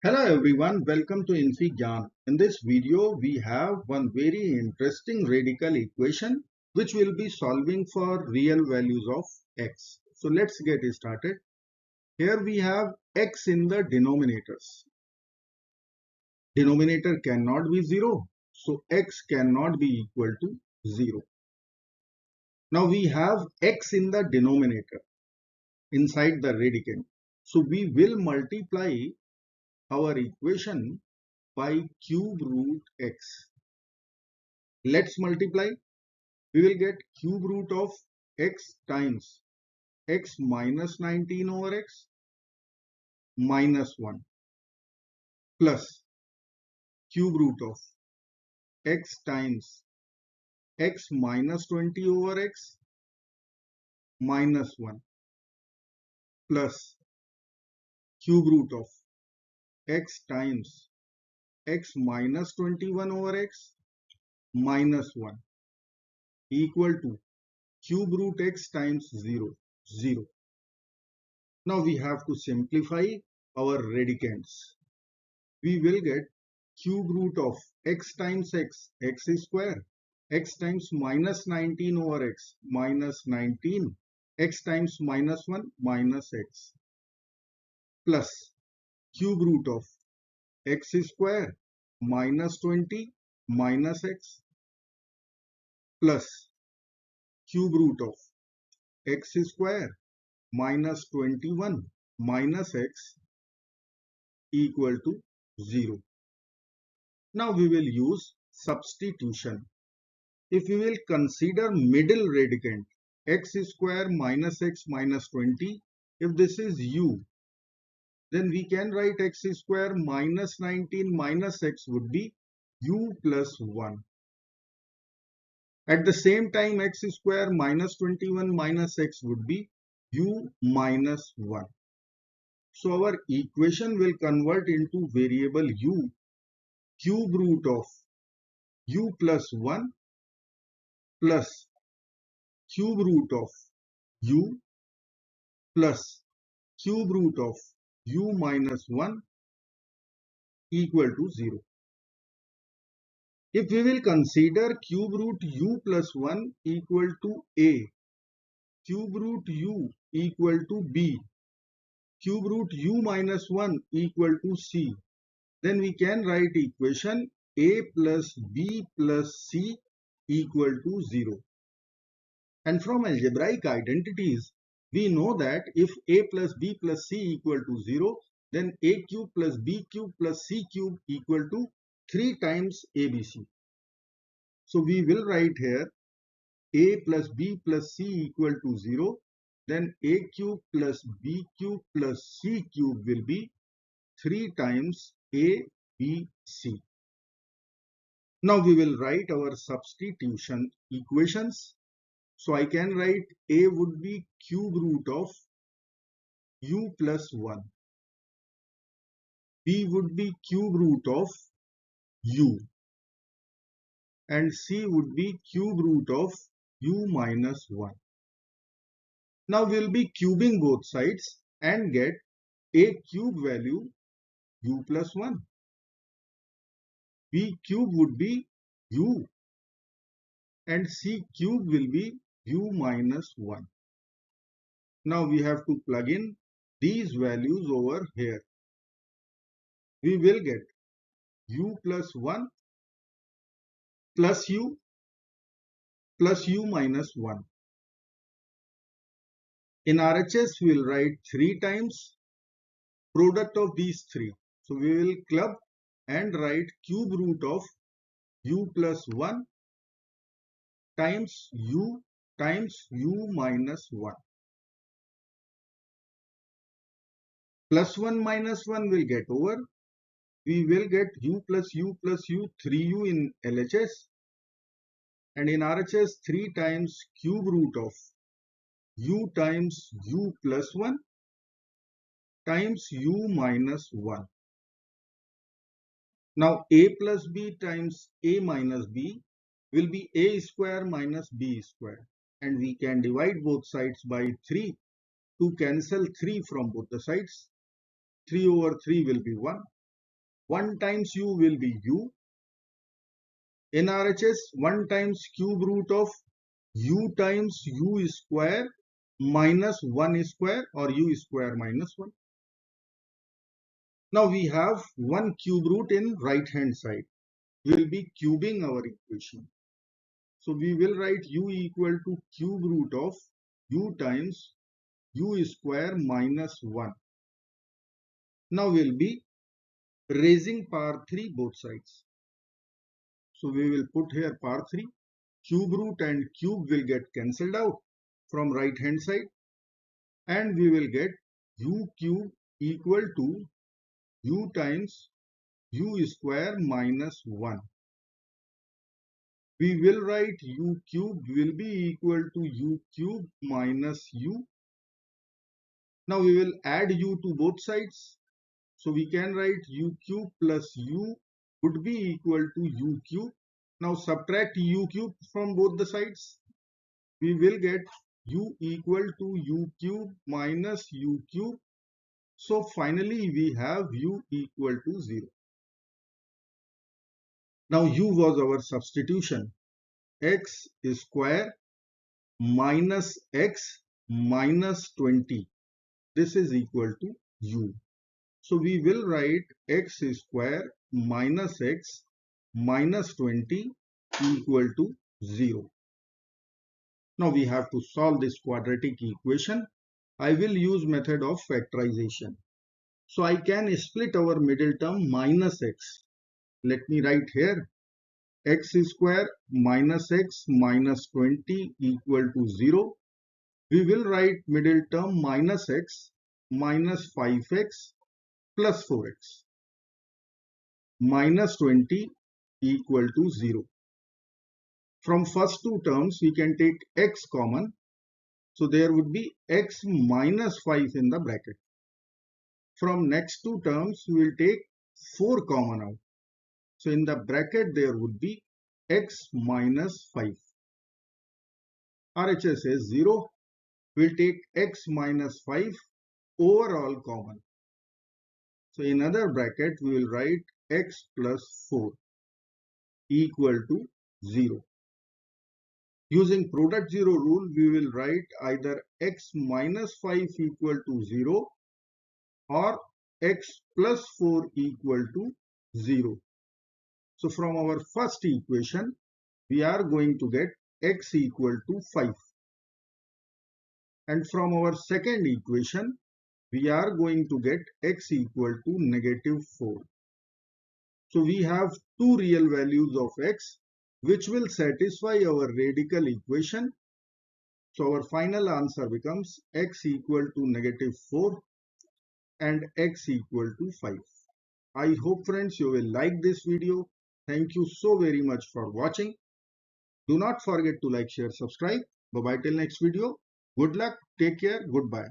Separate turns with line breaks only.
Hello everyone, welcome to Infi Gyan. In this video, we have one very interesting radical equation which will be solving for real values of x. So let's get started. Here we have x in the denominators. Denominator cannot be 0, so x cannot be equal to 0. Now we have x in the denominator inside the radicand. So we will multiply our equation by cube root x. Let's multiply. We will get cube root of x times x minus 19 over x minus 1 plus cube root of x times x minus 20 over x minus 1 plus cube root of x times x minus 21 over x minus 1 equal to cube root x times 0, 0. Now we have to simplify our radicands. We will get cube root of x times x, x square, x times minus 19 over x, minus 19, x times minus 1, minus x, plus cube root of x square, minus 20, minus x, plus cube root of x square, minus 21, minus x equal to 0. Now we will use substitution. If we will consider middle radicand x square minus x minus 20, if this is u, then we can write x square minus 19 minus x would be u plus 1. At the same time, x square minus 21 minus x would be u minus 1. So our equation will convert into variable u, cube root of u plus 1 plus cube root of u plus cube root of u minus 1 equal to 0. If we will consider cube root u plus 1 equal to a, cube root u equal to b, cube root u minus 1 equal to c, then we can write equation a plus b plus c equal to 0. And from algebraic identities, we know that if a plus b plus c equal to 0, then a cube plus b cube plus c cube equal to 3 times abc. So we will write here a plus b plus c equal to 0, then a cube plus b cube plus c cube will be 3 times a, b, c. Now we will write our substitution equations. So I can write a would be cube root of u plus 1. B would be cube root of u. And c would be cube root of u minus 1. Now we'll be cubing both sides and get a cube value u plus 1. B cube would be u and c cube will be u minus 1. Now we have to plug in these values over here. We will get u plus 1 plus u minus 1. In RHS we will write 3 times product of these 3. So we will club and write cube root of u plus 1 times u minus 1. Plus 1 minus 1 will get over. We will get u plus u, 3u in LHS. And in RHS 3 times cube root of u times u plus 1 times u minus 1. Now a plus b times a minus b will be a square minus b square, and we can divide both sides by 3 to cancel 3 from both the sides. 3 over 3 will be 1. 1 times u will be u. In RHS, 1 times cube root of u times u square minus 1 square or u square minus 1. Now we have 1 cube root in right hand side. We will be cubing our equation. So we will write u equal to cube root of u times u square minus 1. Now we will be raising power 3 both sides. So we will put here power 3. Cube root and cube will get cancelled out from right hand side, and we will get u cube equal to u times u square minus 1. We will write u cube will be equal to u cube minus u. Now we will add u to both sides. So we can write u cube plus u would be equal to u cube. Now subtract u cube from both the sides. We will get u equal to u cube minus u cube. So finally we have u equal to 0. Now u was our substitution. X square minus x minus 20. This is equal to u. So we will write x square minus x minus 20 equal to 0. Now we have to solve this quadratic equation. I will use method of factorization. So I can split our middle term minus x. Let me write here x square minus x minus 20 equal to 0. We will write middle term minus x minus 5x plus 4x minus 20 equal to 0. From first two terms we can take x common. So there would be x minus 5 in the bracket. From next two terms we will take 4 common out. So in the bracket there would be x minus 5. RHS is 0. We will take x minus 5 overall common. So in other bracket we will write x plus 4 equal to 0. Using product 0 rule, we will write either x minus 5 equal to 0 or x plus 4 equal to 0. So from our first equation, we are going to get x equal to 5. And from our second equation, we are going to get x equal to negative 4. So we have two real values of x which will satisfy our radical equation. So our final answer becomes x equal to negative 4 and x equal to 5. I hope friends you will like this video. Thank you so very much for watching. Do not forget to like, share, subscribe. Bye bye till next video. Good luck. Take care. Goodbye.